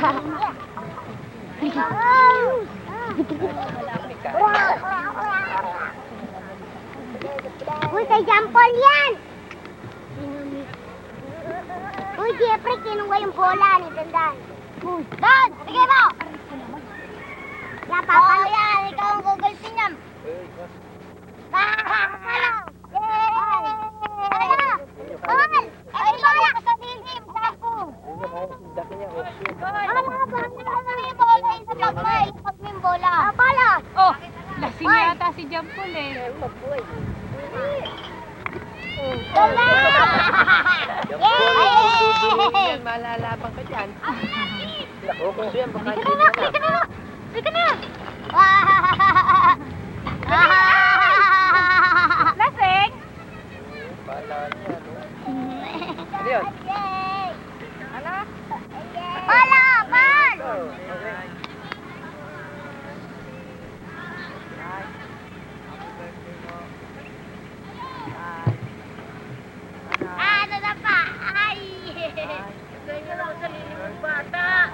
Uy, kay Jampol yan! Uy, Jeffrey, kinuha yung bola ni Dandan. Uy, Dan! Sige mo! Oo, yan! Ikaw ang gugulpin yan! Hello! Yay! Hello! Paul! Ay, bola ka sa dilim! Sapo! Ano ba? Ano yung bola? Isa pag may bola. Bola! Oh, lasing yata si Jampol eh. Bola! Yay! Malalaban ka dyan. Ako, gusto yan. Baka Sige na! Sige na! Sige na! Lasing? Pala niya, no? Ano yun? Ano? Bola! Ball! Ano na pa? Ay! Ganyan ako sa liling bata.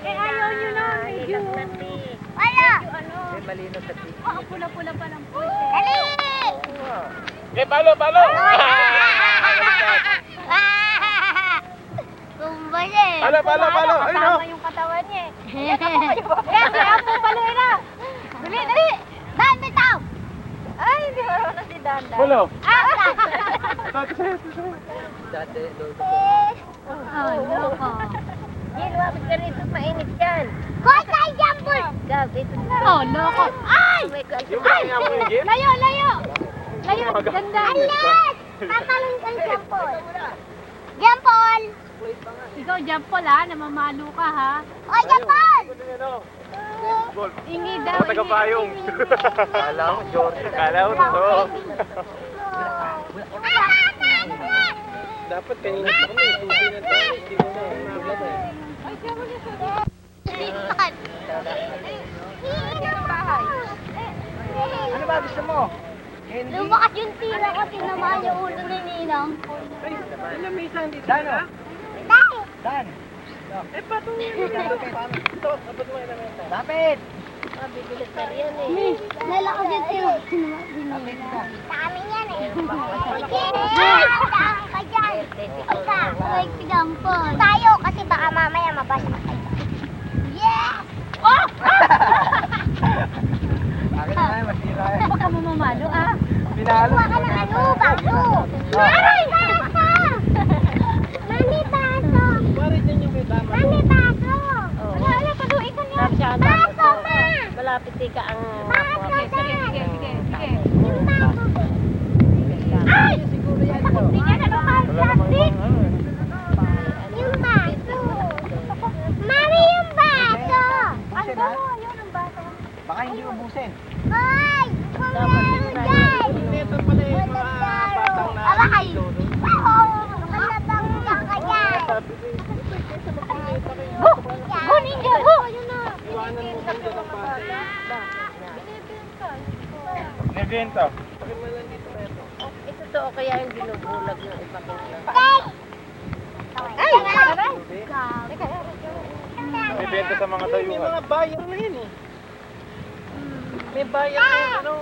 Ayaw nyo na, medyo. Wala! Malino sa tig. Oo, pula-pula pa ng puwet. Dali! Palo! Kumbali! Palo! Ay, no! Kasama yung katawan niya eh. Kaya po pala na! Dali! Dan, bitaw! Ay, hindi marunong si Danda. Palo! Ah! Dati, lolo. Oh, loko. Lumapit ka rito, mainit yan. Koy, kay Jambul! Gabi, ito na. Oh, loko. Ay! Yung kanya mo yung gift? Layo! Layo, ganda. Alas! Tatalong kay Jambul. Jambul! Ikaw, Jampol ha, namamalo ka ha. Oy, Jambul! Ingi daw, ingi. Tagapayong. Kala mo, Jordan. Kala mo, totoo. Dapat kanina pa kami. Hindi na tayo. Hindi mo na maglagay. Ano ba gusto mo? Lumakas yung tira kasi naman yung ulo ni Ninang. Alam mo isang dito. Dan, oh. Dahil! Dan. Eh, pato yun. Ito, abot mo yun. Lapit. Bibilis na yan eh. Lalakas yung tira kasi naman ni Ninang. Sa amin yan eh. Sige! Saan ka dyan? Ika, like pigampon. Tayo kasi baka mamaya mabasa ka dyan. Yes! Oh! Akin na nga, masira eh. Huwag ka mamamalo ah. Pinalo. Kuha ka ng ano, baso. Aray, baso! Mami, baso! Parit yan yung may tama. Mami, baso! Wala, paluin ka niya. Baso, ma! Malapit ka ang Baso, Sige. Yung baso. Ay! Hindi niya na plastic. Yung baso. Mami, yung baso! Ano ba mo? Yun ang baso. Baka hindi ubusin. Hoy! Kung meron dyan! Ito pala yung mga batang na... Aray! Oo! Malabang ka dyan! Go, ninja, go! Iwanan mo kung dyan ang bata. Nebento. ito to kaya yung binubulag yung ipakita. Ay! Aray! Nebento sa mga dayuhan. May mga bayang na yun eh. May bayang na yun, ano.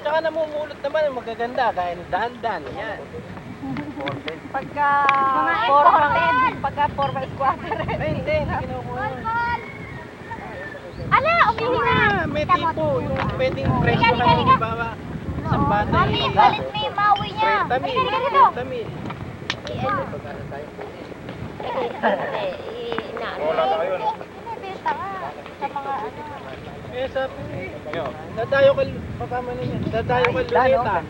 Tsaka namumulot naman, magaganda, dahil dahan-dahan. Yan. Pagka formal squatter. Ay, hindi kinukulot. Ala, umihi na. May tipo, yung pwedeng presyo Halika, lang halika. yung bawa. Isang bata Mami, yung balit mo yung mawi niya! Trenta mil. Wala na kayo, no? Binibenta nga sa mga ano. Eh, sabi dadayo ka, kasama ninyo, dadayo ka luneta.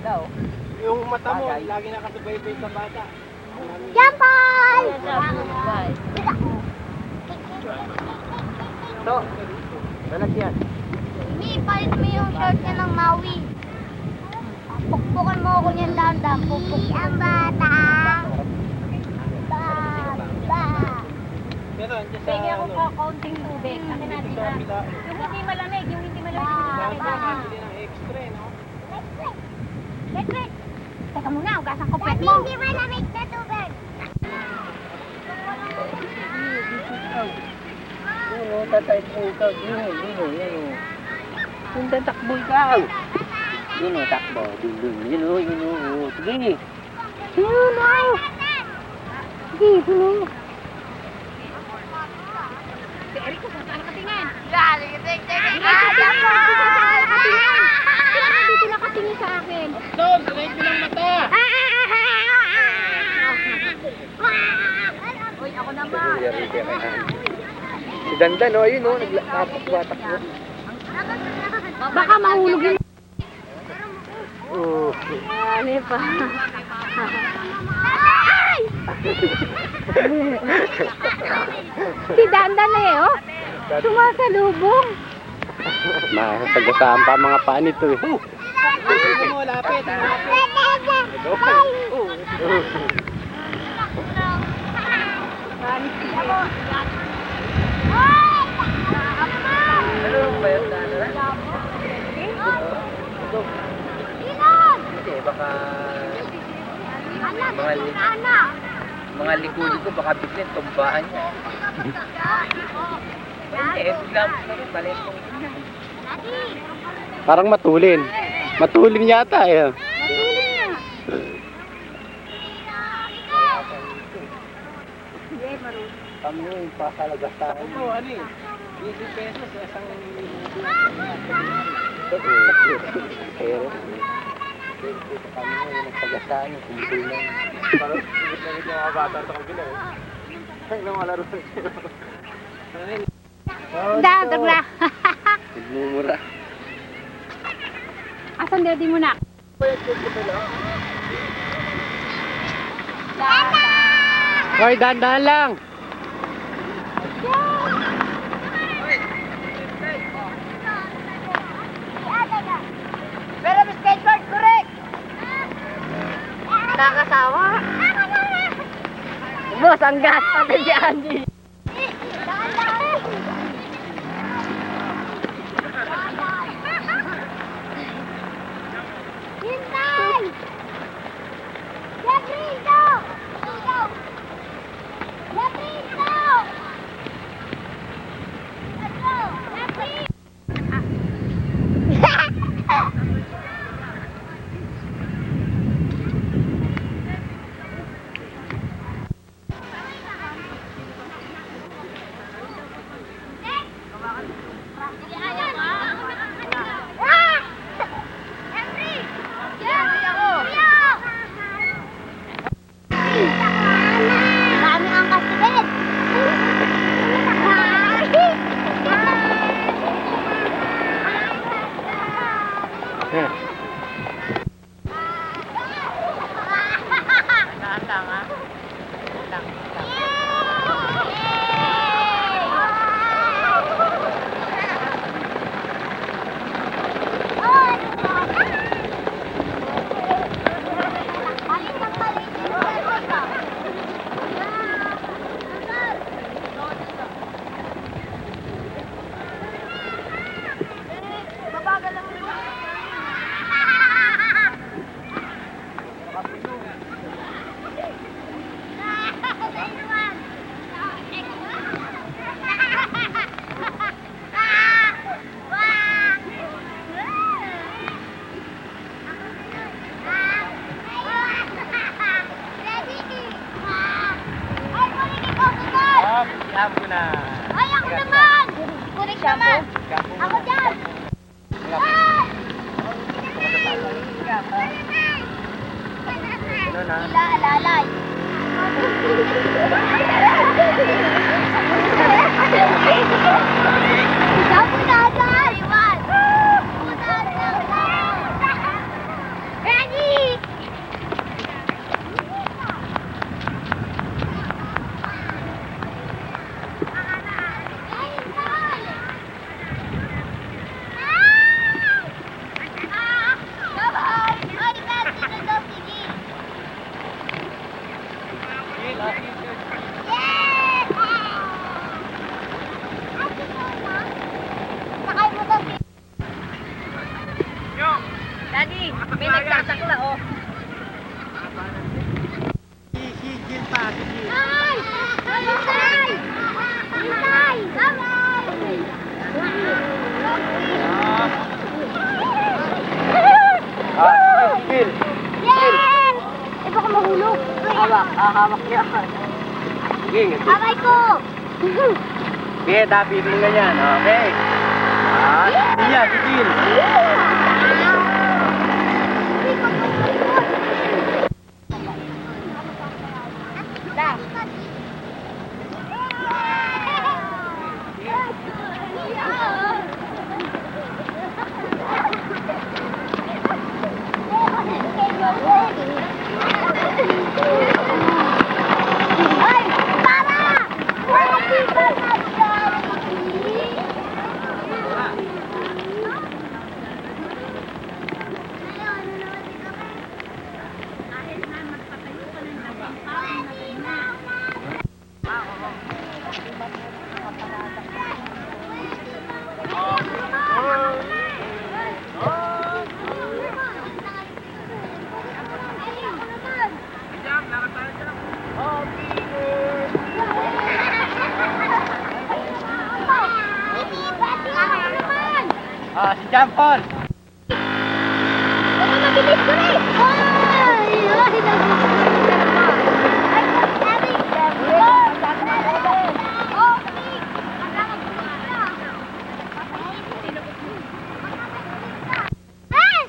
Yung mata mo, lagi nakasubaybay sa bata. Jampol! Ito, lalagyan. Mi, palit mo yung shirt niya ng mawi. Pukpukan mo ako niyan dahan-dahan. Pukpuk ang bata. Pero, andyan sa Pwede ako ano, pa kaunting tubig. Akin natin sa ah. kabila. Yung hindi malamig, yung hindi malamig. Wow. Bili ng extra, no? Let's Teka muna, ugasan ko pwede Hindi malamig na tubig. Yun o, tatay po ikaw. Yun o, yan o. Yung tatakbo ikaw. Yun o, takbo. Yun o. Sige. Yun o. Sige, tuloy. Si Eric, kung saan nakatingin? Dito nakatingin sa akin. Stop! Direct mo ng mata! Uy, ako naman. Si Dandan o, ayun o. Nagtatakbo. Baka mahulog yun. Oh. Ano pa? Si Dandan eh, oh. Sumasalubong. Masagasaan pa mga paa nito eh. Lapit. Ano ba yun? Hindi, baka mga liko-liko baka biglang tumbaan niya. Hindi, biglang palit mo. Parang matulin. Matulin yata eh. Kami yung pakalagastahan. Ano, ano eh? 20 pesos isang pero kami yung nagpagastaan yung kumpulan. Parang sigit na mga bata sa kabila eh. Ay, nang malaro na sila. Dandan na. Nagmumura. Asan daddy mo na? Hoy, dandan lang! Pero may skateboard, correct! Nakasawa. Boss, ang gas pati si Andy. Hintay! Gabrizo! Gabrizo! Let's go! Gabrizo! Dami ang kasibet. Siyam ko na. Ay, ako naman! Kurik naman! Ako dyan! Ano na? Ila, alalay. Ikaw po dadan! Iwan! Ready! Daddy, may nagtatakla oh. Hahamak yan. Sige, Abay ko! sige, tapin mo ganyan. Okay. Iya, sigil. Ay! Para! Si John Paul. Baka mabilis ko rin! Ay! Ay!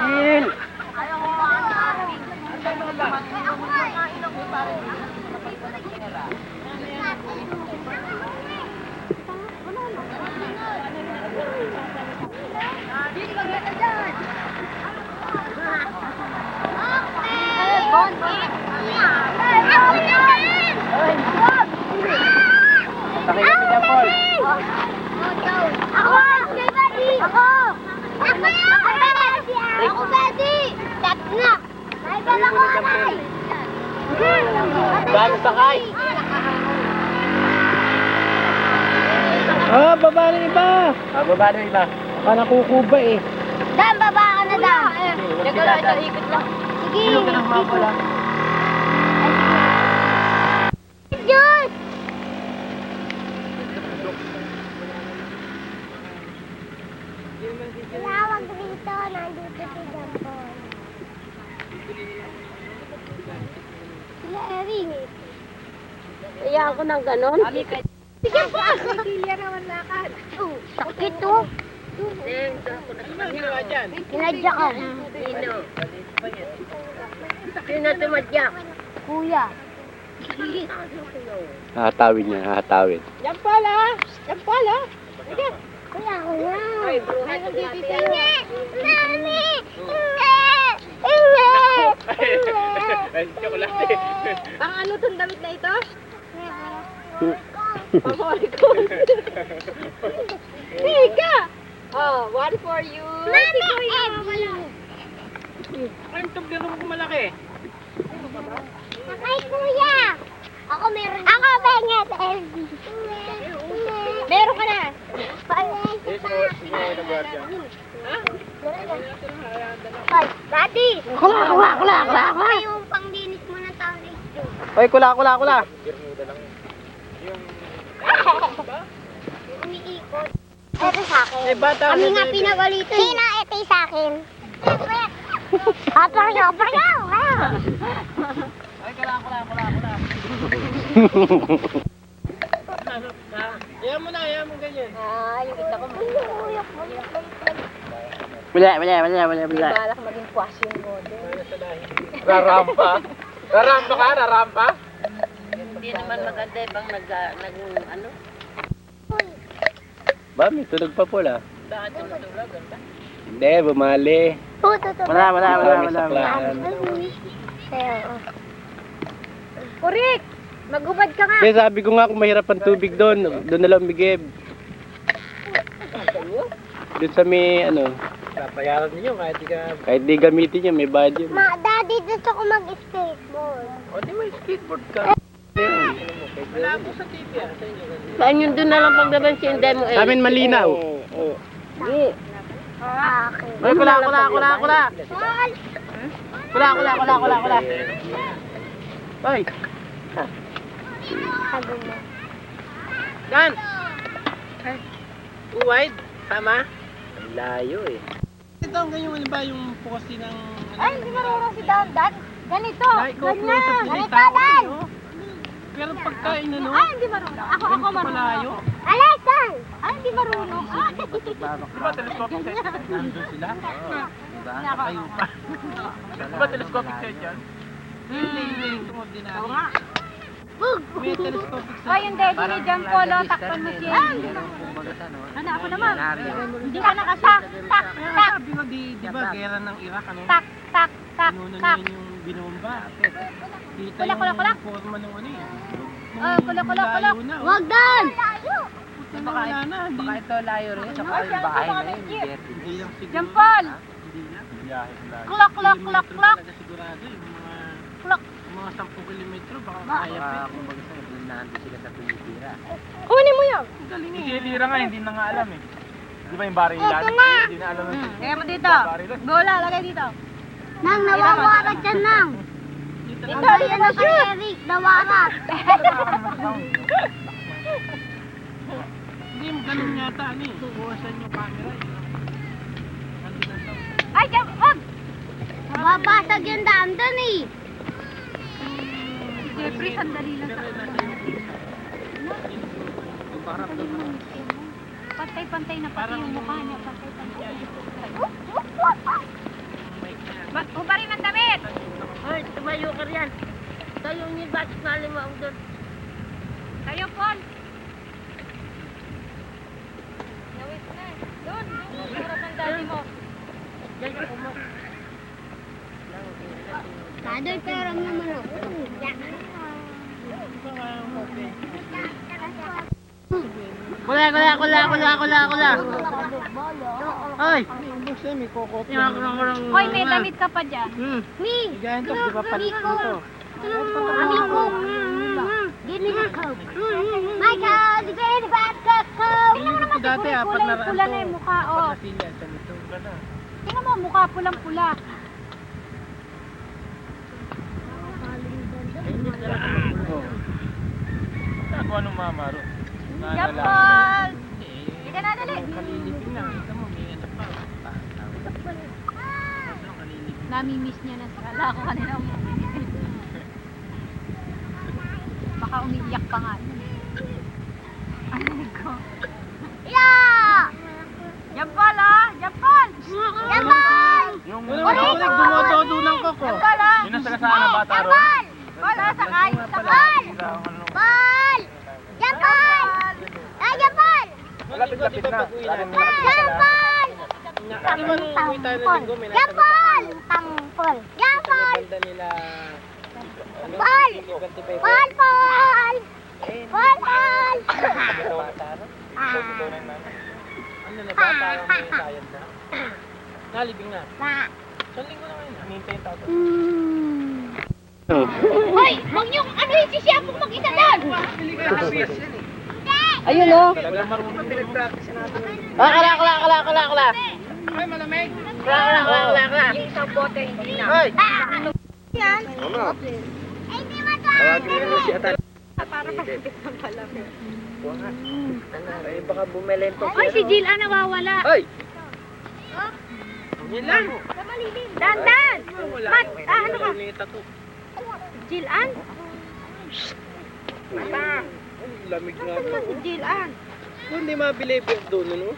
Il. Sakay kami John Paul. Ako! Ako! Ako, Betty! Tap na! May bala ko, anay! Bago sakay. Baba ng iba. Baba ng iba. Baka nakukuba eh. Dan, baba ka na, Dan! Teka lang, ito, ikot lang. Sige! Sino ka nang mapala? Diyos! Tinawag rito, nandito si Jampon. Sila Ering. Kaya ako ng ganon. Sige pa! Sakit to. Ano ginawa dyan? Kinadya ka. Sino? Sino tumadyak? Kuya. Hahatawin niya, hahatawin. Kuya ko na. Ay, bruhat yung natin. Inge! Mami! Inge! Inge! Ay, chocolate. Pang ano tong damit na ito? Pamorikon. Ika! Oh, one for you. Mami! Eddie! Ay, itong ganun ko malaki. Kay kuya! Ako meron. Ako benget, Eddie. Meron ka na. Ay, Daddy! Kula! Yung pangdinis mo ng tao dito. Oy, kula. Umiikot. Ito sa akin. Eh, bata Kami na nga baby. pinagalitan. Sino ito sa akin? Aparyaw! Ay, kula. Ayaw mo ganyan. Ah, yung kita ko. Wala. Balak maging fashion model. Rarampa ka? Hindi naman maganda ibang ano? Ba, may tunog pa pula. Bakit tumutulog? Ganda? Hindi, bumali. Wala. Kurik! Magubad ka nga! Hindi, sabi ko nga kung mahirap ang tubig doon na lang umigib. Doon sa may, papayaran niyo kahit di gamitin niyo, may bayad yun. Daddy, gusto ko mag-skateboard. O, di may skateboard ka. Wala po sa TV ah. Sa inyo ganun. Saan yun doon na lang paglaban si Inday mo eh? Sa amin malinaw. Di. Akin. Ay, kula. Ay, Sabi mo. Dan. Wide, tama? Ang layo eh. Ito ang ganyan, ano ba yung poste ng... Ay, hindi marunong si Dandan. Ganito. Ganyan. Ganito, Dan. Pero pagkain na no? Ay, hindi marunong. Ako marunong. Malayo. Alesan! Ay, hindi marunong. Diba telescopic set? Nandun sila? Diba? Nakayo pa. Diba telescopic set yan? Hindi, tumod din natin. Oo nga. May telescopic set. Ay, yung daddy ni John Polo, takpan mo siya. Ano, ako naman. Hindi ka nakasak. Tak, tak, Sabi ko, di ba, gera ng Iraq, ano? Tak, tak, tak, Pinuno tak. niya yung binomba. Kita Kulak, kulak, kulak. yung forma ng ano eh. Oh, kulak, kulak, kulak. Layo na, oh. Wag, Dan. Puta na, wala na. Baka ito layo rin. Saka yung bahay na yun. Hindi lang siguro. John Paul. Hindi lang. Biyahe lang. Klok, klok, klok, klok. Talaga sigurado yung mga... Klok. Yung mga 10 kilometro, baka kaya pa. Kumbaga sa nandun sila sa Pilipira. Kunin mo yun. Ang galing eh. Pilipira nga, hindi na nga alam eh. Di ba yung barilan? Ito na. Hindi na alam ng Kaya mo dito. Bola, lagay dito. Nang nawawarat yan, Nang. Dito Ito, lang. yan ang kay Eric. Nawarat. Hindi mo ganun yata ano eh. Buwasan yung camera eh. Nandun ang sound. Ay, John, wag. Babasag yung Dandan eh. Jeffrey, sandali lang sa Pantay-pantay na pati yung mukha niya. Pantay-pantay. Ba't mo pa rin ang damit? Hoy, tumayo ka riyan. Tayo niyo ba? Sali mo ang doon. Tayo, Paul. Nawit na. Doon, yung harap ng daddy mo. Diyan ka mo. Dadoy, pero naman ako. Kula. Ay! Basta may kokot. Hoy, may damit ka pa dyan. Mi. Ganyan to, di ba palit mo to? Amigo. Ginig ko. Michael, di ba yung bad ko? Tingnan ko dati apat na Pula na yung mukha, oh. Apat na silya, ganito ka na. Tingnan mo, mukha pulang-pula. Ako anong mamaro? John Paul! Hindi ka na, dali. Kalilipin lang, kita mo, may ano pa. Kalilipin. Nami-miss niya na sa kala ko kanina. Baka umiiyak pa nga. Ano ko? Yeah! John Paul, ah! John Paul! Yaman! Yung Ulit, dumododo ng koko. John Paul, ah! yung nasa kasama na bata ron. Yaman! Paul, ah, sakay! Sakay! Sila ang ano. Bal! Yaman! Ay, Yaman! Lapit-lapit na. Yaman! Di ba nung umuwi tayo ng linggo, may nasa Yaman! Tampol! Yaman! banda nila... ano, Bal! 25. Bal! Bal! Bal! Bal! Ah. Ano na ba, parang may sayad na? Nalibing na. Na. Sa linggo na ngayon. Hinintay yung tao. Hoy! Huwag niyong ano yung sisiyapong mag-isa doon! Ayun, oh! Talagang marunong pinag-practice natin. Kala. Ay, malamig. Kala. Isang bote, hindi na. Ay! Yan. Ay, di ba ito? Para pagkakit ng palamig. Ay, baka bumelento. Hoy, si Jill, ah, nawawala. Ay! Yan lang. Dandan! Wala. Mat, ah, ano ka? Luneta to. Jill Ann? Lamig nga Saan po. ba si Jill Ann? Kung hindi mabili po doon, ano?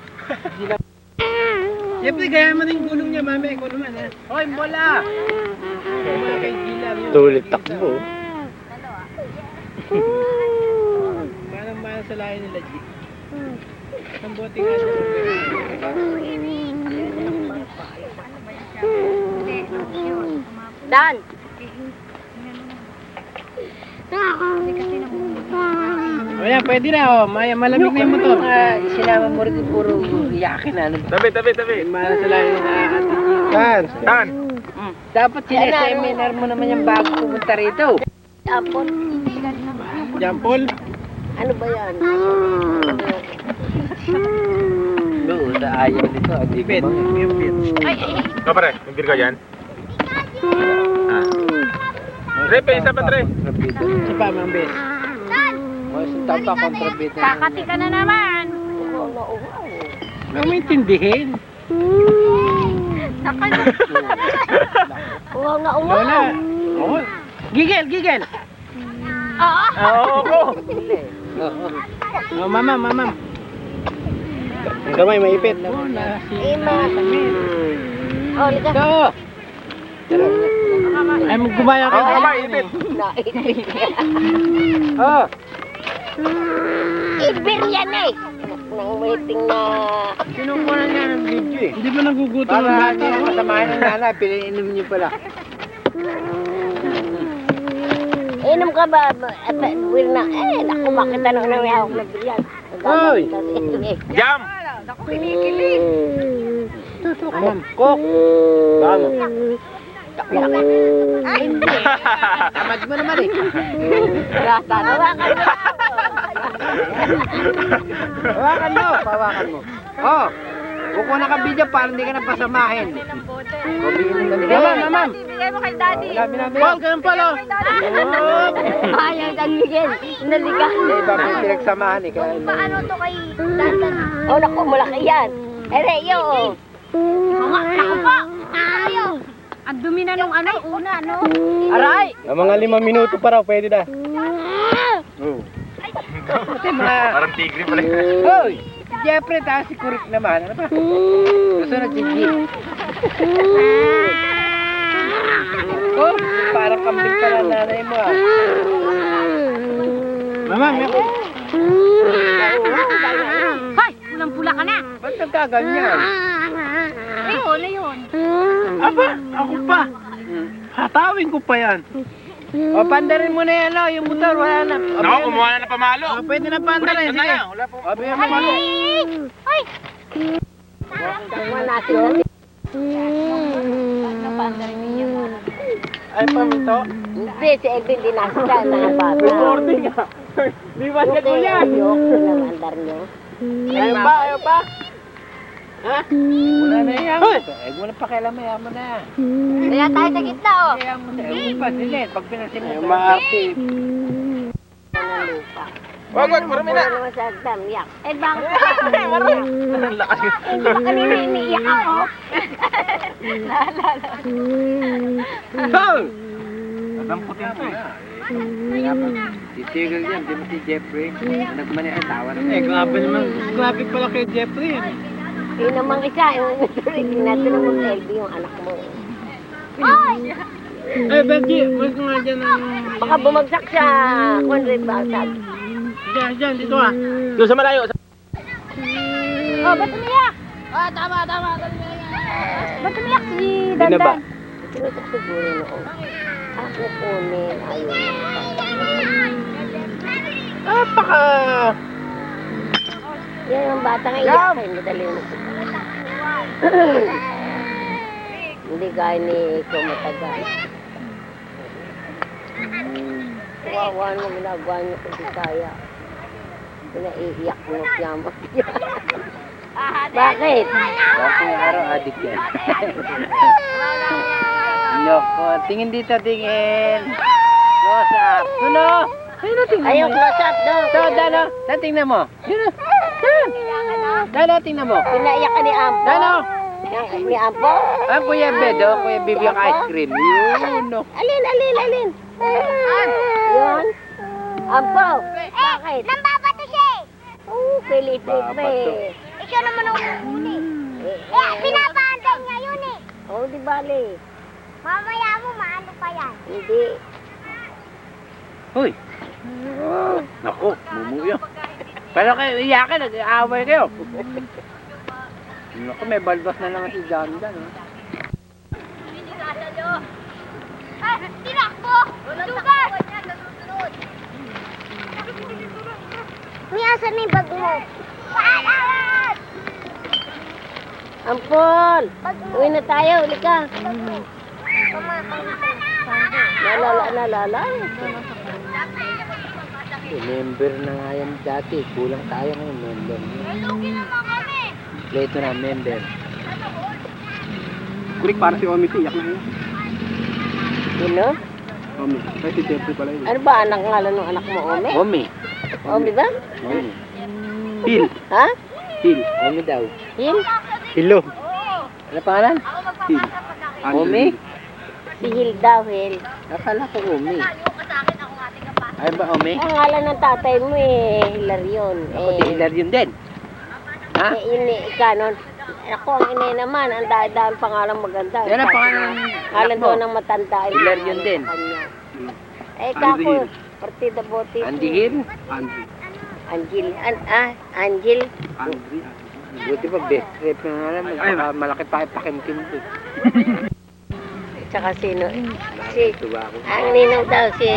Siyempre, gaya mo na yung gulong niya, mami. Ikaw naman, ha? Hoy, bola! Bola kay Gila. Tulit takbo. Parang mahal sa lahi nila, G. Ang bote nga siya. Dan! O yan, pwede na, oh. Malamig na yung motor. Sinama mo rin puro iyakin na. Tabi. Mahal sa lahi nila, Ate G. Dan! Dapat sineseminar mo naman yung bago pumunta rito. Tapon, hindi ganun. Jampol. Ano ba yan? Doon, ayaw nito. Ipit. Ikaw pare, yung beer ka dyan? Ah. Tre, pa isa pa, Tre. Isa pa, mambis. Sinta pa, kontrabida. Kakati ka na naman. Huwag mo intindihin. Uwaw na Lola. Oo. Gigel, gigel. Oo. Oo. Oh, mamam. Ang kamay, maipit. Ima. Oh, liga. Ito. Ay, gumaya ka. Oo, kamay, ipit. Naipit. Oh. Ibir yan eh. Nang waiting na... Sinukunan niya ng video eh. Hindi ba nagugutom ang bata? Para masamahin ng nanay, piniinom niyo pala. Inom ka ba? Will na. Naku, bakit ano na may hawak na bilyan? Hoy! Jam! Ako kinikilig. Mamam, kok. Baka mo. Ay, hindi. Tamad mo naman eh. Rata na. Hawakan mo, hawakan mo. Oh, huwag mo nakabidyo para hindi ka napasamahin. Mamam. Ibigay mo kay daddy. Paul, ganun pala. Ayaw, San Miguel. Naliga. Eh, iba may pinagsamahan eh. Kaya Paano to kay Dandan? Oh, naku, malaki yan. Reo, oh. Ako pa! Ayaw! Ang dumi na nung ano, una, no? Aray! mga 5 minuto pa raw, pwede na. Oh. Parang tigre pala. Hoy! Si Jeffrey, tapos si Kurik naman. Ano ba? Susunod si G. Oh, parang kambing pa ng nanay mo ah. Mama, may ako. Hoy, pulang-pula ka na. Ba't nagkaganyan? Ayun. Aba, ako pa. Hatawin ko pa yan. O, pandarin mo na yan, no? Yung motor, wala na. Naku, kumuha na ng pamalo. O, pwede na pandarin. Sige. Wala po. O, bigyan mo pamalo. Tama natin. Ay, paminto. Hindi, si Edwin dinasta na bata. Recording ah. Di ba siya ko yan? Yok, pinamandar niyo. Ayaw pa? Ha? Wala na yan. Huwag mo na pakialam, ayaw mo na. Kaya tayo sa gitna, oh. Ayaw mo na. Ayaw mo pa, silid. Pag pinasin mo. Ayaw maarte. Wag, marami na. Ano naman sa damyak? Eh, bakit pa? Ang lakas yun. Kanina iniiyak ako. Hoy! Nadamputin to eh. Titigil yan, di mo si Jeffrey. Nagmani ang tawa na. Grabe pala kay Jeffrey. Yung namang isa, yung natin naman LB yung anak mo. Oy! Eh, Becky, wag nga dyan ang... Baka bumagsak sa Conrad Basag. Diyan, dito ah. Doon sa malayo. Oh, ba't umiyak? Ah, tama. Ba't umiyak si Di na ba? Dandan? Sinutok siguro noon. Ako kunin, ayaw mo. Napaka... Yan ang bata nga iyak kayo, madali mo. Hindi gaya ni ikaw matagal. Wawa mo ginagawa niyo kung di kaya. Pinaiiyak mo siya mo. Bakit? Kasi araw adik yan. Loko, tingin dito, tingin. Close up. Ano? Ayun na, tingnan Ayaw mo. close up daw. So, Dano, tingnan mo. Yun na. Dano, tingnan mo. Pinaiyak ka ni Ampo. Dano. Ni Ampo? Ah, Kuya Bedo, Kuya Bibi ang ice cream. Yun, no. Alin. Yun. Ampo. Bakit? Nambabato siya eh. Pilit Babato. eh. Eh, siya naman ang huli. Eh, pinapaantay niya yun eh. Oh, di bali. Mamaya mo, maano pa yan. Hindi. Hoy. Naku, mumuyo. Pero kayo, iyakin, nag-aaway kayo. Naku, may balbas na naman si John dyan. Ah, tinakbo! Sugar! May asan na yung bag mo? Paalam! Ampol! Uwi na tayo, uli ka. Nalala. Member na nga yan dati. Kulang tayo ngayon, member. Lugi naman kami. Ito na, member. Kulik para si Omi, tiyak na yun. Sino? Omi. Ay, si Jeffrey pala yun. Ano ba anak ngalan ng anak mo, Ome? Omi. Ome ba? Omi. Phil. Ha? Phil. Omi daw. Hil? Hello. Ano pangalan? Phil. Omi? Si Hil daw, Hil. Akala ko Omi. Ay ba Omi? Ang ngalan ng tatay mo Hilarion. Ako di Hilarion din. Ha? Yun ikanon. Ako ang inay naman, ang dahil pangalang maganda. Yan ang pangalan ng Ngalan mo. doon ng matanda. Hilarion din. Kako, Hil. partida bote. Andy Hill? Andrew. Angel. Angel. Andrew. Buti pa best trip na nga naman. Baka malaki pa pakimkim ko. Tsaka sino? Si, Tuwa ako. ang ninong daw si...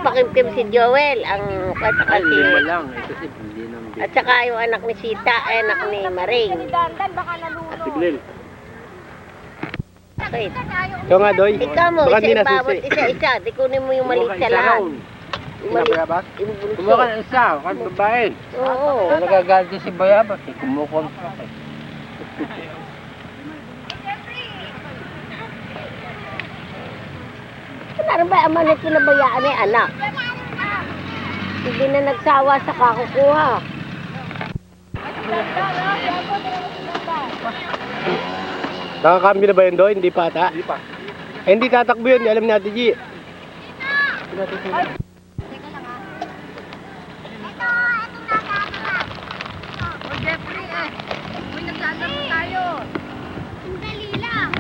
pakimkim si Joel. Ang Ay, kasi... lima lang. Ito si hindi nang At saka yung anak ni Sita, anak ni Maring. Si Glenn. Okay. Ikaw nga, Doy. Ikaw mo, Baka isa hindi na ibabot, susi. isa-isa. Di kunin mo yung maliit sa lahat. Yung maliit, Bayabas? yung bunso. Kumuha ka ng isa. Kan babae. Oo. Nagagalit din si Bayabas. Kumukontra ka. Ano ba, ama na pinabayaan ni anak? Hindi na nagsawa sa kakukuha. Nakakambyo na ba yun, Doy? Hindi pa ata? Hindi pa. Eh, hindi tatakbo yun. Alam natin, G. Dali lang.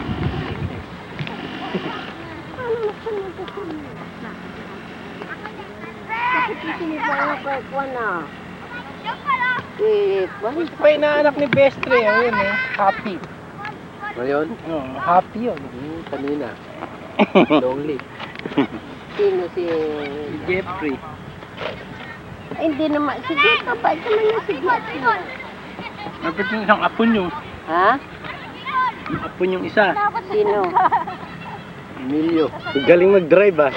Bakit yung sinibawa ko ko na? Yung pala. Ito pa inaanak ni Bestre. Ayun eh. Happy. Ngayon? Oo, happy yun. Kanina. Lonely. Sino si... Jeffrey. Ay, hindi naman. Sige, kapag naman yung si Jeffrey. Dapat yung isang apo nyo. Ha? Yung apo yung isa. Sino? Emilio. Galing mag-drive ah.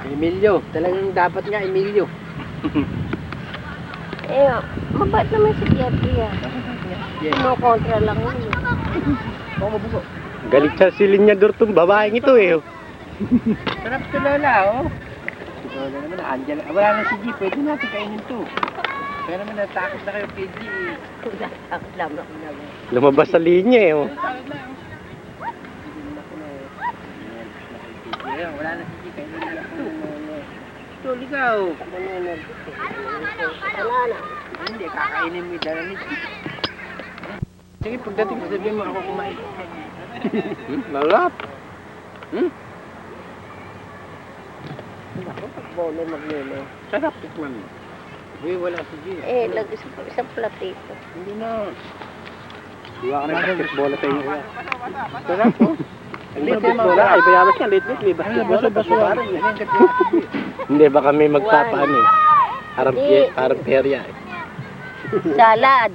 Emilio. Talagang dapat nga Emilio. Mabait naman si Jeffrey ah. No kontra lang yun. Galit siya si Linyador tong babaeng ito eh. Sarap to Lola, oh. Si Lola naman, andyan. Wala na si G. Pwede natin kainin to. Kaya naman natakot na kayo kay G. Takot lang ako na. Lumabas sa linya eh. Oh. Wala na si G. Kainin na lang to. Ito, ligaw. Wala na. Hindi, kakainin mo yung dala ni G. Sige, pagdating ko sabihin mo ako kumain. Lalap. Ako, pagbole maglilo. Sarap tikman mo. Uy, wala si G. Lagi sa platito. Hindi na. Diwa ka na basketball tayo niya. Sarap, oh. Hindi basketball ay bayabas niya. Late may basketball. Hindi, baka may magpapaano eh. Harap perya eh. Salad.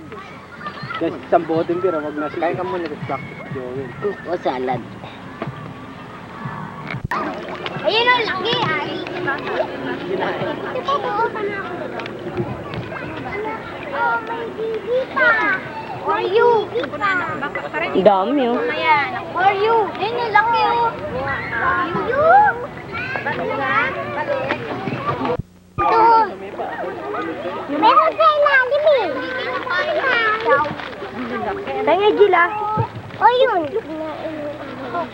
Kasi isang boting pero wag na siya. Kaya ka muna nag-practice, Joel. O salad. Ayun ang laki. Ito po, ka na ako. Oh, may bibi pa. Or you. Dami oh. Or you. Ayun ang laki oh. You. Ito. Meron sa ilalim eh. Tanga Gila. O yun. Oh.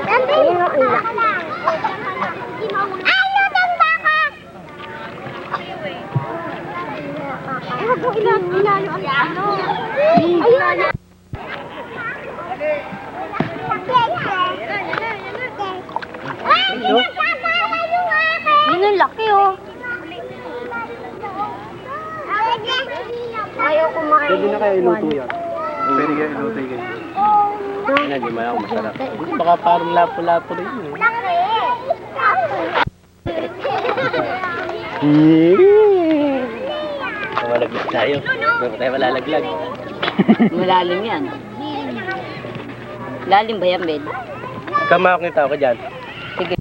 Ayun ang ulak. Ayun ang baka. Huwag mo ilalim ang ano. Ayun. Yun ang laki oh. Ayaw kumain. Pwede na kaya iluto yan. Pwede kaya iluto yan. Yan, di man ako masarap. Baka parang lapo-lapo rin yun. Malaglag tayo. Bago tayo malalaglag. Malalim yan. Lalim ba yan, Ben? Kamakita ako dyan. Sige.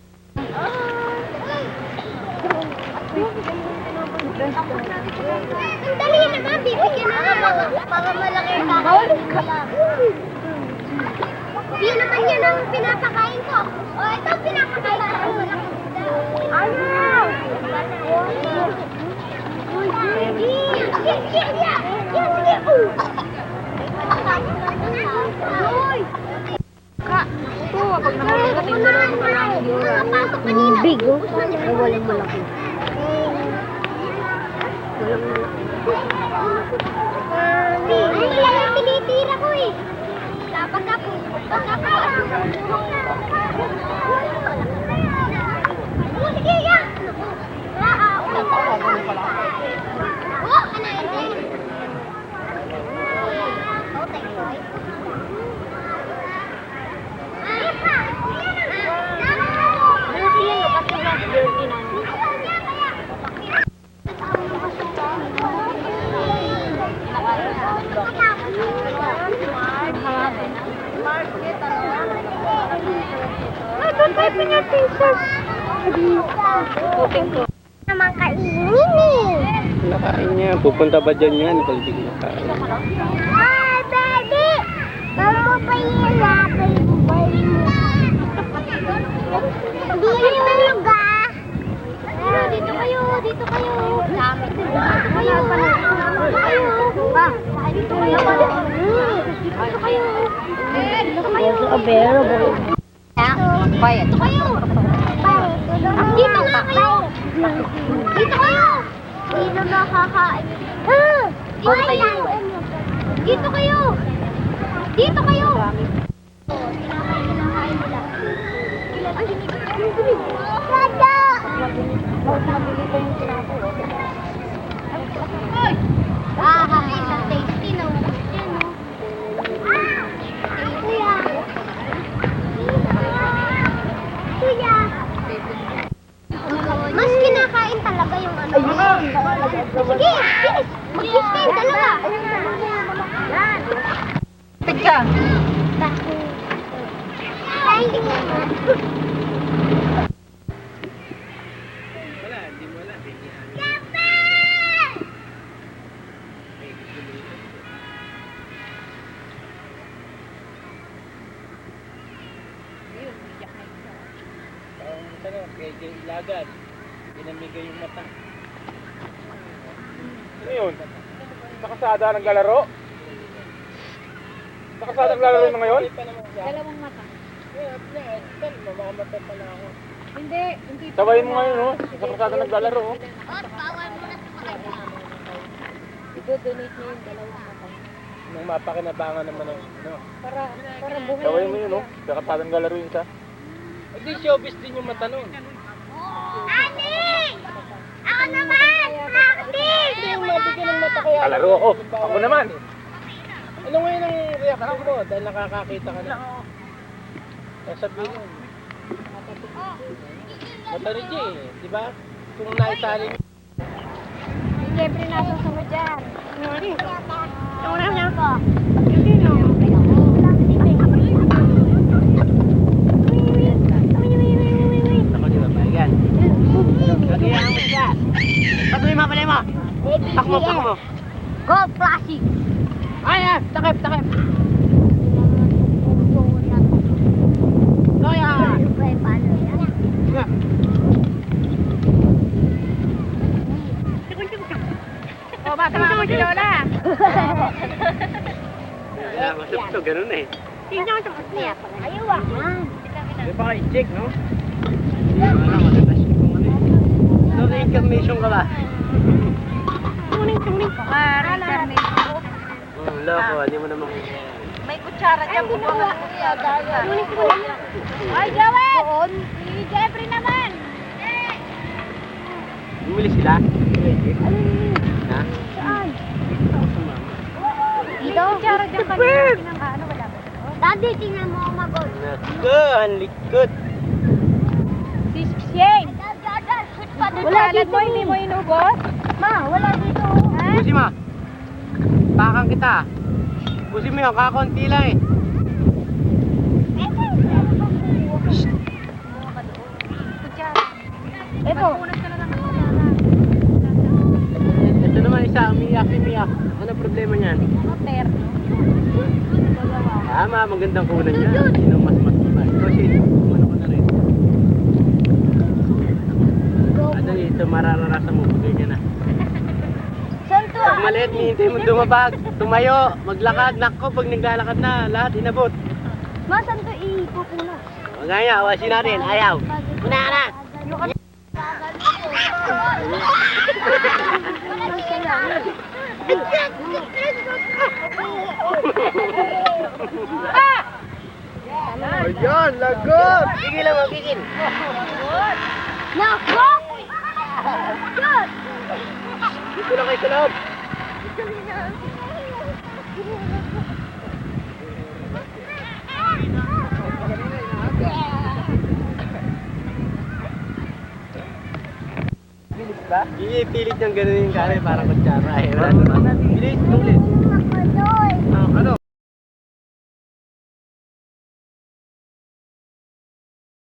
Ang dali naman, bibigyan na nga para malaki ang kahon. Yun naman yan ang pinapakain ko. O, ito ang pinapakain ko. Ayaw! Bigo? Ay, walang malaki. Ay, yan ang tinitira ko eh. Pagka po. Sige, yan. Oh, ano yun? Naman kainin eh. Nakain niya. Pupunta ba dyan yan? Palitig na kain. Hi, baby! Mama pa yun na, baby mo. Hindi yung luga. Dito kayo, dito kayo. Dito kayo. Dito kayo. Quiet. Dito kayo. Dito nga kayo. Dito kayo. Dito nakakain. Dito kayo. Dito kayo. Sada! Isang tasty na. Kuya. Kuya. Mas kinakain talaga yung ano. Sige, bilis. Mag-kiss kayo dalawa. Pika. Ay, Kaya ilagad. Pinamigay yung mata. Ano yun? Nakasada ng galaro? Nakasada ng galaro na ngayon? Dalawang mata. Mamamatay pala ako. Hindi. Sabayin mo ngayon, oh. Nakasada ng galaro, oh. bawal mo na sumakay. I-donate niyo yung dalawang mata. Nang mapakinabangan naman ng ano. Para buhay. Sabayin mo yun, oh. Nakasada ng galaro yun sa. Hindi showbiz din yung mata nun. Ani! Ako naman! Practice! Hindi yung mabigyan ng mata kaya. Kalaro ako. Ako naman. Ano ngayon ang reaction mo dahil nakakakita ka na? Sasabihin mo. Mata ni Jay, di ba? Kung naitali mo. Siyempre nasusunod dyan. Una na ako. Ako di ba ba? Yan. Kagayaan mo siya. Patuloy mo, palay mo. Takmo. Go, Flashy! Ayan, takip. Kaya. O, bata mo si Lola. Kaya masap to, ganun eh. Ayaw ah. Di ba kayo check, no? Wala, matatas yung ano eh. So, reincarnation ka ba? Tuning. Para na. Loko, hindi mo naman. May kutsara dyan. Bubuha mo siya. Ay, Joel! Doon. Si Jeffrey naman. Bumili sila? Ha? Saan? Dito? Kutsara dyan kanina. Pinang wala ba? Daddy, tingnan mo ako mag-on. Naku, ang likod. Si Shane. Wala dito. Hindi mo inubos? Ma, wala dito. Busi mo. Pakang kita. Busi mo yun, kakunti lang eh. Ito. Ito naman isa, umiyak. Ano problema niyan? Motor. Tama, magandang kunan niya. Sino mas matibay? Ito, Shane, ano ko na rin. Ano ito, mararanasan mo, bigay niya na. Saan to? Pag maliit, hihintay mo dumabag, tumayo, maglakad. Nako, pag naglalakad na, lahat inabot. Ma, saan to ipupunas? Huwag nga niya, awasin natin, ayaw. Una ka na. Ayan, lagot! Gigil lang, gigil. Nako! Good! Dito lang kayo sa loob. Bilis ba? Pilit niyang ganun yung kare para kutsara. Bilis, ulit.